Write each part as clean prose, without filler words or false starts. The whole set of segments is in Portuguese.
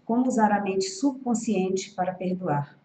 Como usar a mente subconsciente para perdoar.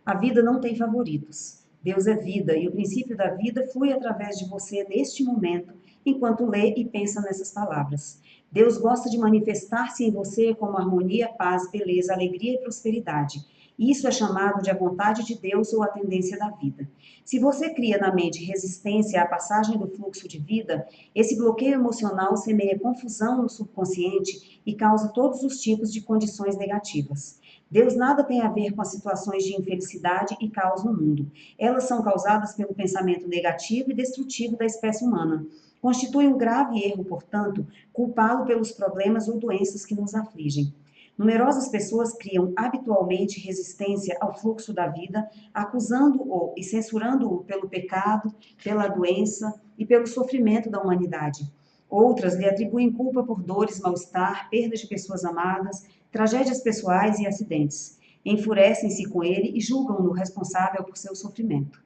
A vida não tem favoritos. Deus é vida e o princípio da vida flui através de você neste momento, enquanto lê e pensa nessas palavras. Deus gosta de manifestar-se em você como harmonia, paz, beleza, alegria e prosperidade. Isso é chamado de a vontade de Deus ou a tendência da vida. Se você cria na mente resistência à passagem do fluxo de vida, esse bloqueio emocional semeia confusão no subconsciente e causa todos os tipos de condições negativas. Deus nada tem a ver com as situações de infelicidade e caos no mundo. Elas são causadas pelo pensamento negativo e destrutivo da espécie humana. Constitui um grave erro, portanto, culpá-lo pelos problemas ou doenças que nos afligem. Numerosas pessoas criam habitualmente resistência ao fluxo da vida, acusando-o e censurando-o pelo pecado, pela doença e pelo sofrimento da humanidade. Outras lhe atribuem culpa por dores, mal-estar, perda de pessoas amadas, tragédias pessoais e acidentes. Enfurecem-se com ele e julgam-no responsável por seu sofrimento.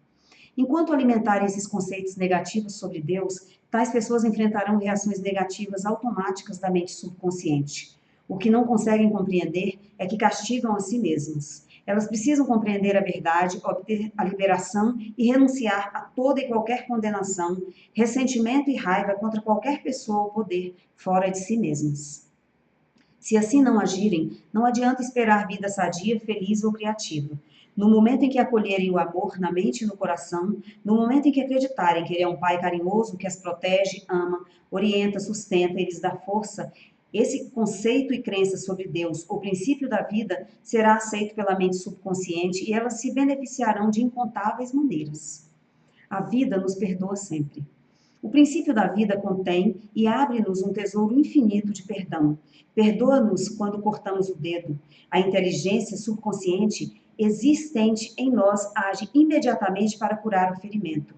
Enquanto alimentarem esses conceitos negativos sobre Deus, tais pessoas enfrentarão reações negativas automáticas da mente subconsciente. O que não conseguem compreender é que castigam a si mesmas. Elas precisam compreender a verdade, obter a liberação e renunciar a toda e qualquer condenação, ressentimento e raiva contra qualquer pessoa ou poder fora de si mesmas. Se assim não agirem, não adianta esperar vida sadia, feliz ou criativa. No momento em que acolherem o amor na mente e no coração, no momento em que acreditarem que ele é um pai carinhoso que as protege, ama, orienta, sustenta e lhes dá força, esse conceito e crença sobre Deus, o princípio da vida, será aceito pela mente subconsciente e elas se beneficiarão de incontáveis maneiras. A vida nos perdoa sempre. O princípio da vida contém e abre-nos um tesouro infinito de perdão. Perdoa-nos quando cortamos o dedo. A inteligência subconsciente existente em nós age imediatamente para curar o ferimento.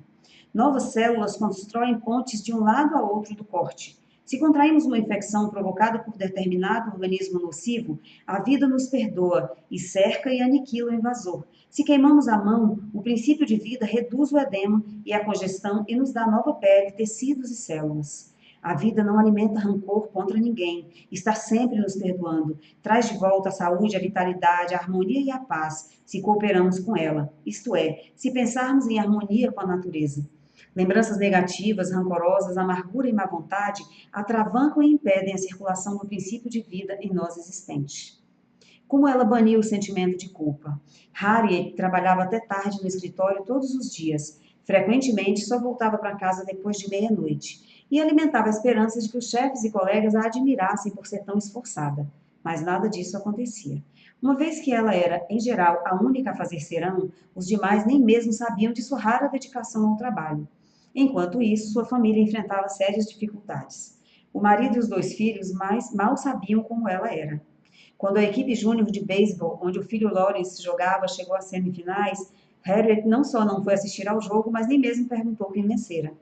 Novas células constroem pontes de um lado a outro do corte. Se contraímos uma infecção provocada por determinado organismo nocivo, a vida nos perdoa e cerca e aniquila o invasor. Se queimamos a mão, o princípio de vida reduz o edema e a congestão e nos dá nova pele, tecidos e células. A vida não alimenta rancor contra ninguém, está sempre nos perdoando, traz de volta a saúde, a vitalidade, a harmonia e a paz, se cooperamos com ela, isto é, se pensarmos em harmonia com a natureza. Lembranças negativas, rancorosas, amargura e má vontade atravancam e impedem a circulação do princípio de vida em nós existente. Como ela baniu o sentimento de culpa? Harriet trabalhava até tarde no escritório todos os dias. Frequentemente só voltava para casa depois de meia-noite e alimentava a esperança de que os chefes e colegas a admirassem por ser tão esforçada. Mas nada disso acontecia. Uma vez que ela era, em geral, a única a fazer serão, os demais nem mesmo sabiam de sua rara dedicação ao trabalho. Enquanto isso, sua família enfrentava sérias dificuldades. O marido e os dois filhos mal sabiam como ela era. Quando a equipe júnior de beisebol, onde o filho Lawrence jogava, chegou às semifinais, Harriet não só não foi assistir ao jogo, mas nem mesmo perguntou quem vencera.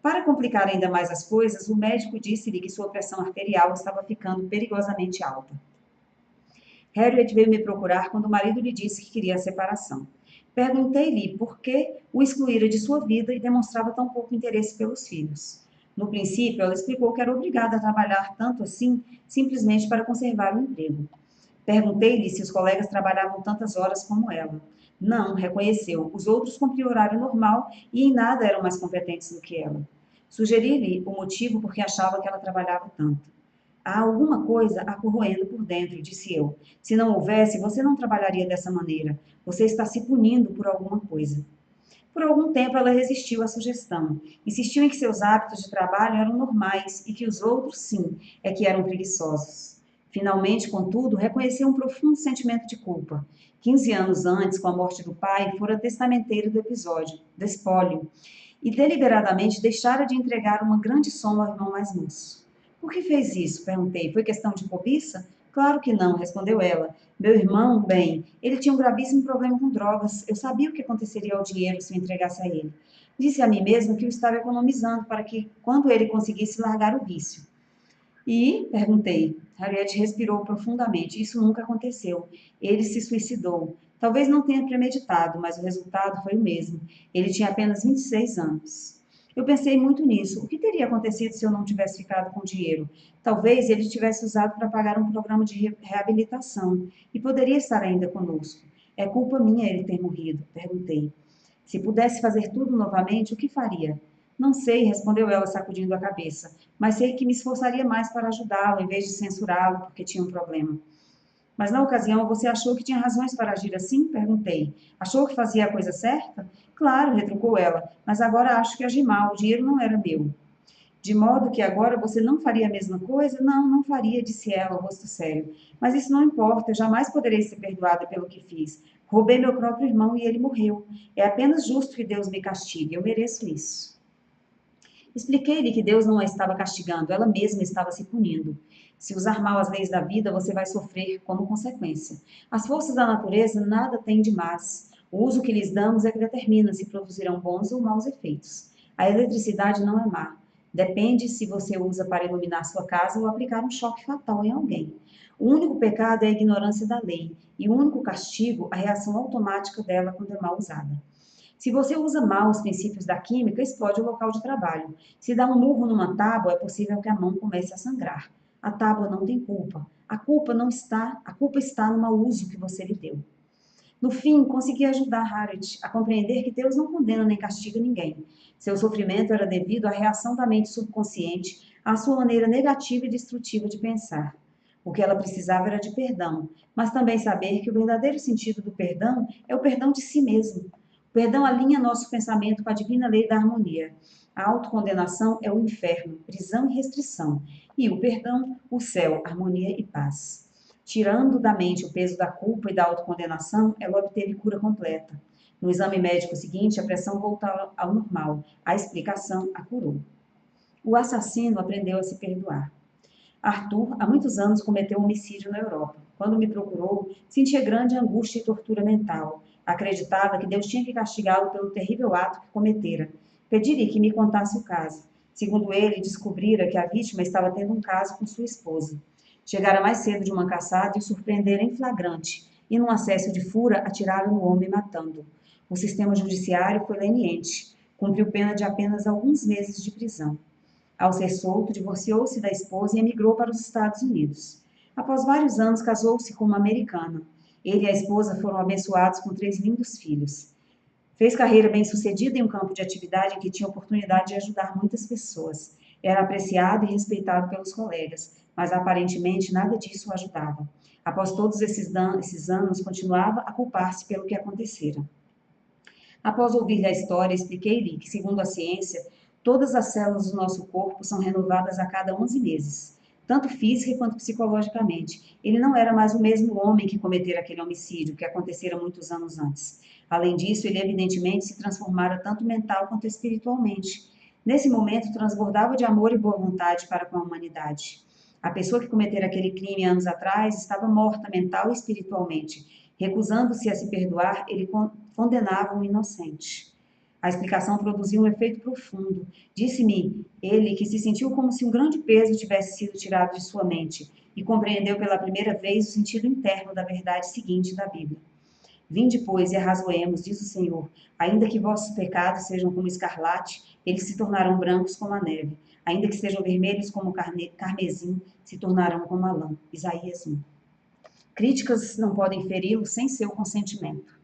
Para complicar ainda mais as coisas, o médico disse-lhe que sua pressão arterial estava ficando perigosamente alta. Harriet veio me procurar quando o marido lhe disse que queria a separação. Perguntei-lhe por que o excluíra de sua vida e demonstrava tão pouco interesse pelos filhos. No princípio, ela explicou que era obrigada a trabalhar tanto assim, simplesmente para conservar o emprego. Perguntei-lhe se os colegas trabalhavam tantas horas como ela. Não, reconheceu. Os outros cumpriam o horário normal e em nada eram mais competentes do que ela. Sugeri-lhe o motivo por que achava que ela trabalhava tanto. Há alguma coisa a corroendo por dentro, disse eu. Se não houvesse, você não trabalharia dessa maneira. Você está se punindo por alguma coisa. Por algum tempo ela resistiu à sugestão. Insistiu em que seus hábitos de trabalho eram normais e que os outros, sim, é que eram preguiçosos. Finalmente, contudo, reconheceu um profundo sentimento de culpa. 15 anos antes, com a morte do pai, fora testamenteira do episódio, do espólio, e deliberadamente deixara de entregar uma grande soma ao irmão mais moço. Por que fez isso? Perguntei. Foi questão de cobiça? Claro que não, respondeu ela. Meu irmão, bem, ele tinha um gravíssimo problema com drogas. Eu sabia o que aconteceria ao dinheiro se eu entregasse a ele. Disse a mim mesmo que o estava economizando para que, quando ele conseguisse largar o vício. E, perguntei, Harriet respirou profundamente. Isso nunca aconteceu. Ele se suicidou. Talvez não tenha premeditado, mas o resultado foi o mesmo. Ele tinha apenas 26 anos. Eu pensei muito nisso. O que teria acontecido se eu não tivesse ficado com o dinheiro? Talvez ele tivesse usado para pagar um programa de reabilitação e poderia estar ainda conosco. É culpa minha ele ter morrido, perguntei. Se pudesse fazer tudo novamente, o que faria? Não sei, respondeu ela, sacudindo a cabeça, mas sei que me esforçaria mais para ajudá-lo, em vez de censurá-lo porque tinha um problema. Mas na ocasião você achou que tinha razões para agir assim? Perguntei. Achou que fazia a coisa certa? Claro, retrucou ela, mas agora acho que agi mal, o dinheiro não era meu. De modo que agora você não faria a mesma coisa? Não, não faria, disse ela, o rosto sério. Mas isso não importa, eu jamais poderei ser perdoada pelo que fiz. Roubei meu próprio irmão e ele morreu. É apenas justo que Deus me castigue, eu mereço isso. Expliquei-lhe que Deus não a estava castigando, ela mesma estava se punindo. Se usar mal as leis da vida, você vai sofrer como consequência. As forças da natureza nada têm de más. O uso que lhes damos é que determina se produzirão bons ou maus efeitos. A eletricidade não é má. Depende se você usa para iluminar sua casa ou aplicar um choque fatal em alguém. O único pecado é a ignorância da lei, e o único castigo, a reação automática dela quando é mal usada. Se você usa mal os princípios da química, explode o local de trabalho. Se dá um murro numa tábua, é possível que a mão comece a sangrar. A tábua não tem culpa. A culpa está no mau uso que você lhe deu. No fim, consegui ajudar Harriet a compreender que Deus não condena nem castiga ninguém. Seu sofrimento era devido à reação da mente subconsciente à sua maneira negativa e destrutiva de pensar. O que ela precisava era de perdão, mas também saber que o verdadeiro sentido do perdão é o perdão de si mesmo. O perdão alinha nosso pensamento com a divina lei da harmonia. A autocondenação é o inferno, prisão e restrição. E o perdão, o céu, harmonia e paz. Tirando da mente o peso da culpa e da autocondenação, ela obteve cura completa. No exame médico seguinte, a pressão voltou ao normal. A explicação a curou. O assassino aprendeu a se perdoar. Arthur, há muitos anos, cometeu um homicídio na Europa. Quando me procurou, sentia grande angústia e tortura mental. Acreditava que Deus tinha que castigá-lo pelo terrível ato que cometera. Pedi-lhe que me contasse o caso. Segundo ele, descobrira que a vítima estava tendo um caso com sua esposa. Chegara mais cedo de uma caçada e o surpreendera em flagrante, e num acesso de fúria atiraram no homem matando-o. O sistema judiciário foi leniente. Cumpriu pena de apenas alguns meses de prisão. Ao ser solto, divorciou-se da esposa e emigrou para os Estados Unidos. Após vários anos, casou-se com uma americana. Ele e a esposa foram abençoados com 3 lindos filhos. Fez carreira bem-sucedida em um campo de atividade em que tinha oportunidade de ajudar muitas pessoas. Era apreciado e respeitado pelos colegas, mas aparentemente nada disso o ajudava. Após todos esses anos, continuava a culpar-se pelo que acontecera. Após ouvir a história, expliquei-lhe que, segundo a ciência, todas as células do nosso corpo são renovadas a cada 11 meses, tanto física quanto psicologicamente. Ele não era mais o mesmo homem que cometera aquele homicídio, que acontecera muitos anos antes. Além disso, ele evidentemente se transformara tanto mental quanto espiritualmente. Nesse momento, transbordava de amor e boa vontade para com a humanidade. A pessoa que cometera aquele crime anos atrás estava morta mental e espiritualmente. Recusando-se a se perdoar, ele condenava um inocente. A explicação produziu um efeito profundo. Disse-me ele que se sentiu como se um grande peso tivesse sido tirado de sua mente e compreendeu pela primeira vez o sentido interno da verdade seguinte da Bíblia. Vinde, pois, e arrazoemos, diz o Senhor, ainda que vossos pecados sejam como escarlate, eles se tornarão brancos como a neve. Ainda que sejam vermelhos como carmesim, se tornarão como a lã. Isaías 1. Críticas não podem feri-lo sem seu consentimento.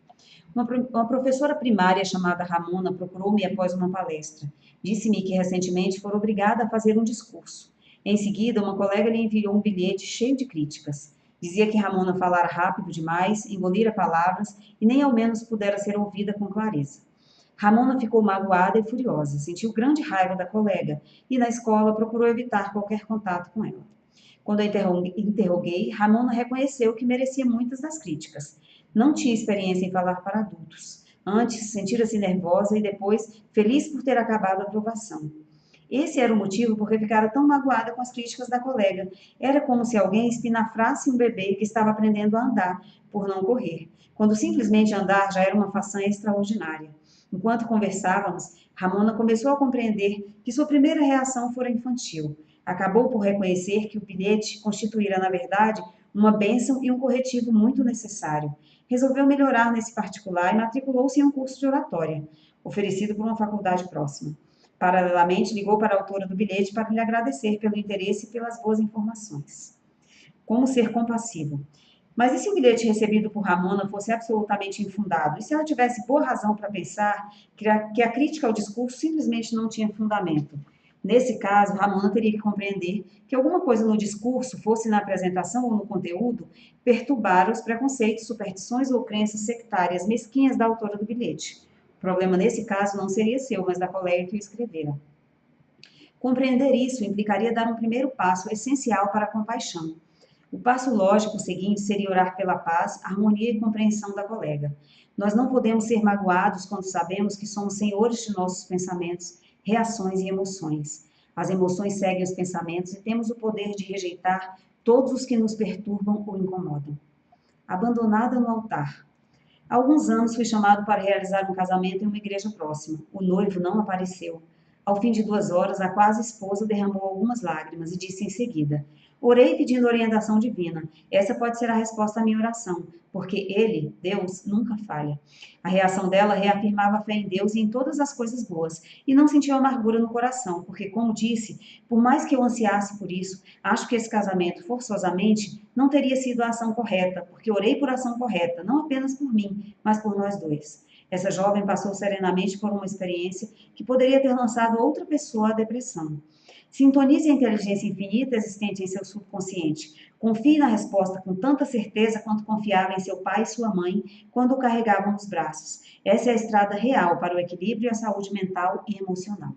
Uma professora primária chamada Ramona procurou-me após uma palestra. Disse-me que recentemente fora obrigada a fazer um discurso. Em seguida, uma colega lhe enviou um bilhete cheio de críticas. Dizia que Ramona falara rápido demais, engolira palavras e nem ao menos pudera ser ouvida com clareza. Ramona ficou magoada e furiosa, sentiu grande raiva da colega e, na escola, procurou evitar qualquer contato com ela. Quando a interroguei, Ramona reconheceu que merecia muitas das críticas. Não tinha experiência em falar para adultos. Antes, sentira-se nervosa e depois feliz por ter acabado a aprovação. Esse era o motivo por que ficara tão magoada com as críticas da colega. Era como se alguém espinafrasse um bebê que estava aprendendo a andar, por não correr, quando simplesmente andar já era uma façanha extraordinária. Enquanto conversávamos, Ramona começou a compreender que sua primeira reação fora infantil. Acabou por reconhecer que o bilhete constituíra, na verdade, uma bênção e um corretivo muito necessário. Resolveu melhorar nesse particular e matriculou-se em um curso de oratória, oferecido por uma faculdade próxima. Paralelamente, ligou para a autora do bilhete para lhe agradecer pelo interesse e pelas boas informações. Como ser compassivo? Mas e se o bilhete recebido por Ramona fosse absolutamente infundado? E se ela tivesse boa razão para pensar que a crítica ao discurso simplesmente não tinha fundamento? Nesse caso, Ramona teria que compreender que alguma coisa no discurso, fosse na apresentação ou no conteúdo, perturbara os preconceitos, superstições ou crenças sectárias mesquinhas da autora do bilhete. O problema nesse caso não seria seu, mas da colega que o escrevera. Compreender isso implicaria dar um primeiro passo essencial para a compaixão. O passo lógico seguinte seria orar pela paz, harmonia e compreensão da colega. Nós não podemos ser magoados quando sabemos que somos senhores de nossos pensamentos, reações e emoções. As emoções seguem os pensamentos e temos o poder de rejeitar todos os que nos perturbam ou incomodam. Abandonada no altar. Há alguns anos fui chamado para realizar um casamento em uma igreja próxima. O noivo não apareceu. Ao fim de 2 horas, a quase esposa derramou algumas lágrimas e disse em seguida: Orei pedindo orientação divina. Essa pode ser a resposta à minha oração, porque Ele, Deus, nunca falha. A reação dela reafirmava a fé em Deus e em todas as coisas boas, e não sentiu amargura no coração, porque, como disse, por mais que eu ansiasse por isso, acho que esse casamento, forçosamente, não teria sido a ação correta, porque orei por ação correta, não apenas por mim, mas por nós dois. Essa jovem passou serenamente por uma experiência que poderia ter lançado outra pessoa à depressão. Sintonize a inteligência infinita existente em seu subconsciente. Confie na resposta com tanta certeza quanto confiava em seu pai e sua mãe quando o carregavam nos braços. Essa é a estrada real para o equilíbrio e a saúde mental e emocional.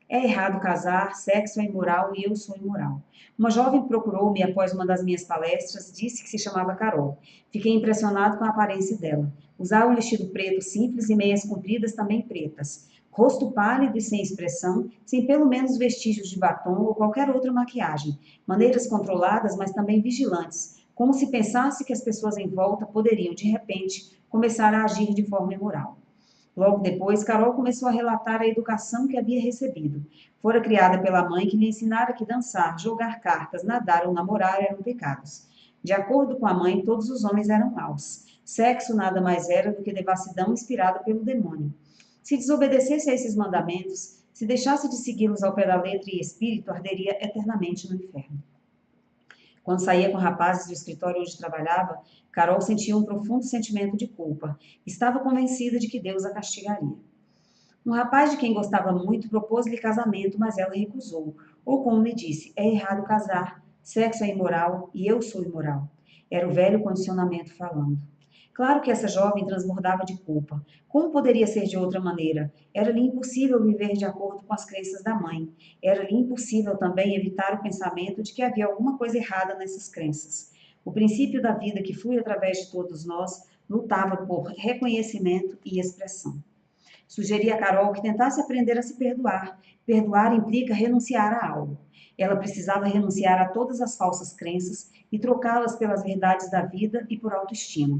É errado casar, sexo é imoral e eu sou imoral. Uma jovem procurou-me após uma das minhas palestras, disse que se chamava Carol. Fiquei impressionado com a aparência dela. Usava um vestido preto simples e meias compridas também pretas. Rosto pálido e sem expressão, sem pelo menos vestígios de batom ou qualquer outra maquiagem. Maneiras controladas, mas também vigilantes, como se pensasse que as pessoas em volta poderiam, de repente, começar a agir de forma imoral. Logo depois, Carol começou a relatar a educação que havia recebido. Fora criada pela mãe que lhe ensinara que dançar, jogar cartas, nadar ou namorar eram pecados. De acordo com a mãe, todos os homens eram maus. Sexo nada mais era do que devassidão inspirada pelo demônio. Se desobedecesse a esses mandamentos, se deixasse de segui-los ao pé da letra e espírito, arderia eternamente no inferno. Quando saía com rapazes do escritório onde trabalhava, Carol sentia um profundo sentimento de culpa. Estava convencida de que Deus a castigaria. Um rapaz de quem gostava muito propôs-lhe casamento, mas ela recusou. Ou como me disse, é errado casar, sexo é imoral e eu sou imoral. Era o velho condicionamento falando. Claro que essa jovem transbordava de culpa. Como poderia ser de outra maneira? Era-lhe impossível viver de acordo com as crenças da mãe. Era-lhe impossível também evitar o pensamento de que havia alguma coisa errada nessas crenças. O princípio da vida que flui através de todos nós lutava por reconhecimento e expressão. Sugeri a Carol que tentasse aprender a se perdoar. Perdoar implica renunciar a algo. Ela precisava renunciar a todas as falsas crenças e trocá-las pelas verdades da vida e por autoestima.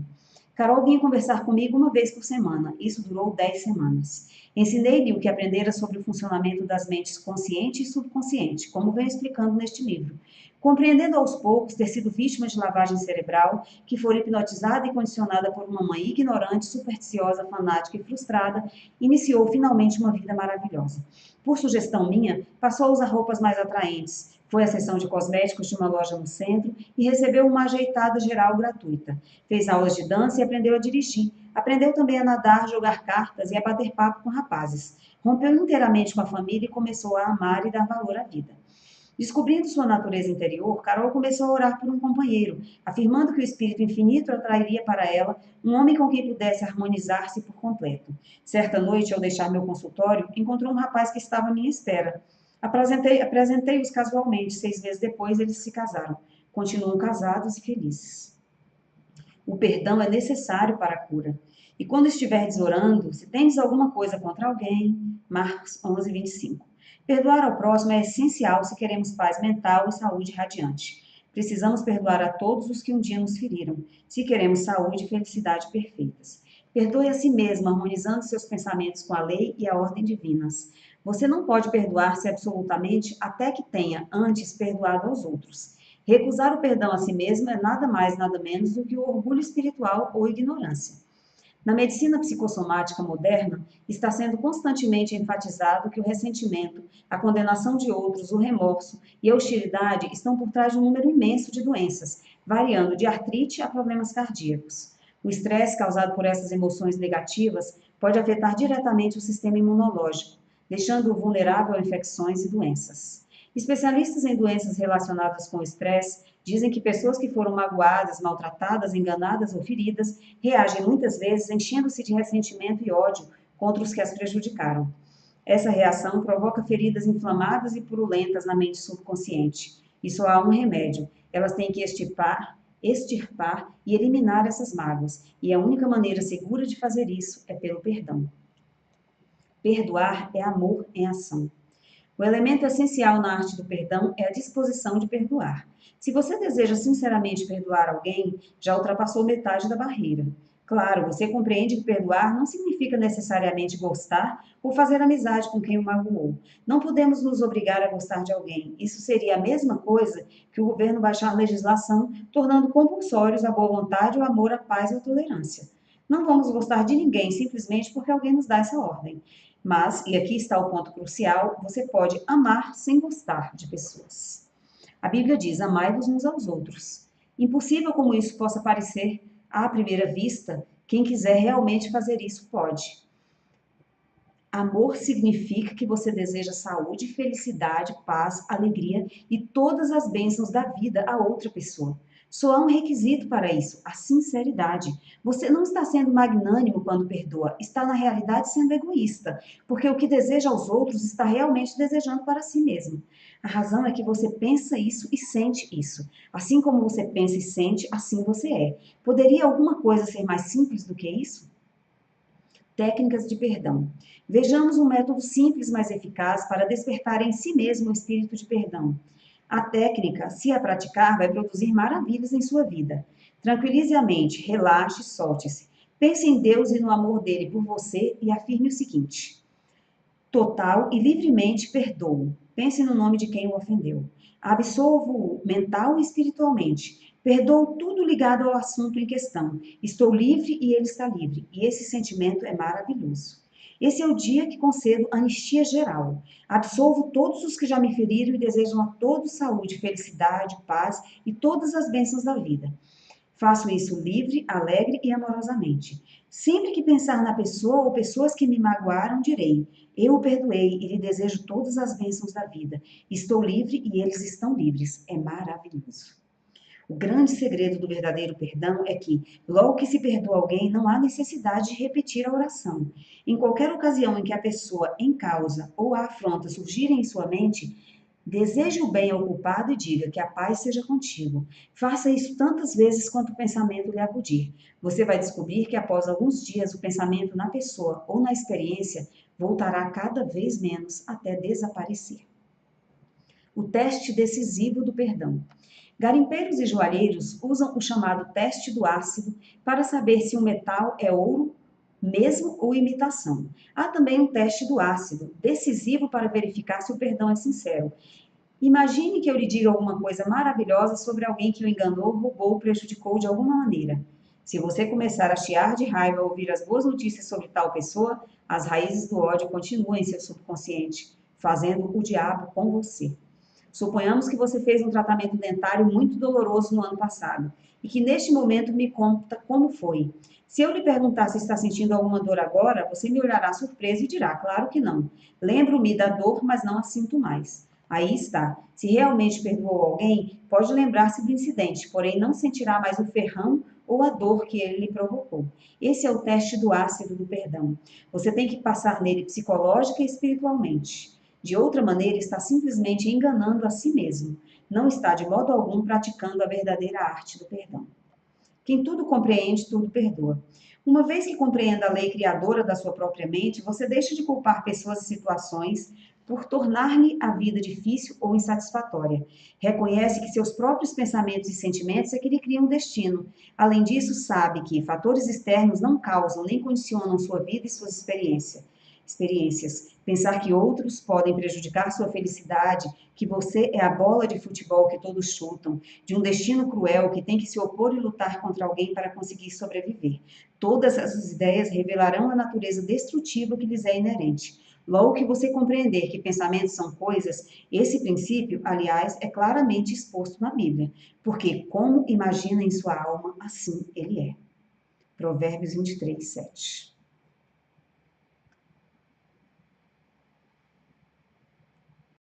Carol vinha conversar comigo uma vez por semana. Isso durou 10 semanas. Ensinei-lhe o que aprendera sobre o funcionamento das mentes consciente e subconsciente, como venho explicando neste livro. Compreendendo aos poucos ter sido vítima de lavagem cerebral, que fora hipnotizada e condicionada por uma mãe ignorante, supersticiosa, fanática e frustrada, iniciou finalmente uma vida maravilhosa. Por sugestão minha, passou a usar roupas mais atraentes, foi à seção de cosméticos de uma loja no centro e recebeu uma ajeitada geral gratuita. Fez aulas de dança e aprendeu a dirigir. Aprendeu também a nadar, jogar cartas e a bater papo com rapazes. Rompeu inteiramente com a família e começou a amar e dar valor à vida. Descobrindo sua natureza interior, Carol começou a orar por um companheiro, afirmando que o Espírito Infinito atrairia para ela um homem com quem pudesse harmonizar-se por completo. Certa noite, ao deixar meu consultório, encontrou um rapaz que estava à minha espera. Apresentei-os casualmente. 6 meses depois, eles se casaram. Continuam casados e felizes. O perdão é necessário para a cura. E quando estiveres orando, se tendes alguma coisa contra alguém, Marcos 11:25. Perdoar ao próximo é essencial se queremos paz mental e saúde radiante. Precisamos perdoar a todos os que um dia nos feriram, se queremos saúde e felicidade perfeitas. Perdoe a si mesmo, harmonizando seus pensamentos com a lei e a ordem divinas. Você não pode perdoar-se absolutamente até que tenha, antes, perdoado aos outros. Recusar o perdão a si mesmo é nada mais, nada menos do que o orgulho espiritual ou ignorância. Na medicina psicossomática moderna, está sendo constantemente enfatizado que o ressentimento, a condenação de outros, o remorso e a hostilidade estão por trás de um número imenso de doenças, variando de artrite a problemas cardíacos. O estresse causado por essas emoções negativas pode afetar diretamente o sistema imunológico, deixando-o vulnerável a infecções e doenças. Especialistas em doenças relacionadas com o estresse dizem que pessoas que foram magoadas, maltratadas, enganadas ou feridas reagem muitas vezes enchendo-se de ressentimento e ódio contra os que as prejudicaram. Essa reação provoca feridas inflamadas e purulentas na mente subconsciente. E só há um remédio: elas têm que extirpar e eliminar essas mágoas. E a única maneira segura de fazer isso é pelo perdão. Perdoar é amor em ação. O elemento essencial na arte do perdão é a disposição de perdoar. Se você deseja sinceramente perdoar alguém, já ultrapassou metade da barreira. Claro, você compreende que perdoar não significa necessariamente gostar ou fazer amizade com quem o magoou. Não podemos nos obrigar a gostar de alguém. Isso seria a mesma coisa que o governo baixar legislação, tornando compulsórios a boa vontade, o amor, a paz e a tolerância. Não vamos gostar de ninguém simplesmente porque alguém nos dá essa ordem. Mas, e aqui está o ponto crucial, você pode amar sem gostar de pessoas. A Bíblia diz: amai-vos uns aos outros. Impossível como isso possa parecer à primeira vista, quem quiser realmente fazer isso pode. Amor significa que você deseja saúde, felicidade, paz, alegria e todas as bênçãos da vida a outra pessoa. Só há um requisito para isso: a sinceridade. Você não está sendo magnânimo quando perdoa, está na realidade sendo egoísta, porque o que deseja aos outros está realmente desejando para si mesmo. A razão é que você pensa isso e sente isso. Assim como você pensa e sente, assim você é. Poderia alguma coisa ser mais simples do que isso? Técnicas de perdão. Vejamos um método simples, mas eficaz para despertar em si mesmo o espírito de perdão. A técnica, se a praticar, vai produzir maravilhas em sua vida. Tranquilize a mente, relaxe, solte-se. Pense em Deus e no amor dele por você e afirme o seguinte: total e livremente perdoo. Pense no nome de quem o ofendeu. Absolvo-o mental e espiritualmente. Perdoo tudo ligado ao assunto em questão. Estou livre e ele está livre. E esse sentimento é maravilhoso. Esse é o dia que concedo anistia geral. Absolvo todos os que já me feriram e desejam a todos saúde, felicidade, paz e todas as bênçãos da vida. Faço isso livre, alegre e amorosamente. Sempre que pensar na pessoa ou pessoas que me magoaram, direi: eu o perdoei e lhe desejo todas as bênçãos da vida. Estou livre e eles estão livres. É maravilhoso. O grande segredo do verdadeiro perdão é que, logo que se perdoa alguém, não há necessidade de repetir a oração. Em qualquer ocasião em que a pessoa em causa ou a afronta surgirem em sua mente, deseje o bem ao culpado e diga: que a paz seja contigo. Faça isso tantas vezes quanto o pensamento lhe acudir. Você vai descobrir que após alguns dias o pensamento na pessoa ou na experiência voltará cada vez menos até desaparecer. O teste decisivo do perdão. Garimpeiros e joalheiros usam o chamado teste do ácido para saber se um metal é ouro mesmo ou imitação. Há também um teste do ácido, decisivo para verificar se o perdão é sincero. Imagine que eu lhe diga alguma coisa maravilhosa sobre alguém que o enganou, roubou ou prejudicou de alguma maneira. Se você começar a chiar de raiva ao ouvir as boas notícias sobre tal pessoa, as raízes do ódio continuam em seu subconsciente, fazendo o diabo com você. Suponhamos que você fez um tratamento dentário muito doloroso no ano passado e que neste momento me conta como foi. Se eu lhe perguntar se está sentindo alguma dor agora, você me olhará surpreso e dirá: claro que não. Lembro-me da dor, mas não a sinto mais. Aí está. Se realmente perdoou alguém, pode lembrar-se do incidente, porém não sentirá mais o ferrão ou a dor que ele lhe provocou. Esse é o teste do ácido do perdão. Você tem que passar nele psicológica e espiritualmente. De outra maneira, está simplesmente enganando a si mesmo. Não está de modo algum praticando a verdadeira arte do perdão. Quem tudo compreende, tudo perdoa. Uma vez que compreenda a lei criadora da sua própria mente, você deixa de culpar pessoas e situações por tornar-lhe a vida difícil ou insatisfatória. Reconhece que seus próprios pensamentos e sentimentos é que lhe criam destino. Além disso, sabe que fatores externos não causam nem condicionam sua vida e suas experiências. Pensar que outros podem prejudicar sua felicidade, que você é a bola de futebol que todos chutam, de um destino cruel que tem que se opor e lutar contra alguém para conseguir sobreviver. Todas essas ideias revelarão a natureza destrutiva que lhes é inerente. Logo que você compreender que pensamentos são coisas, esse princípio, aliás, é claramente exposto na Bíblia, porque como imagina em sua alma, assim ele é. Provérbios 23, 7.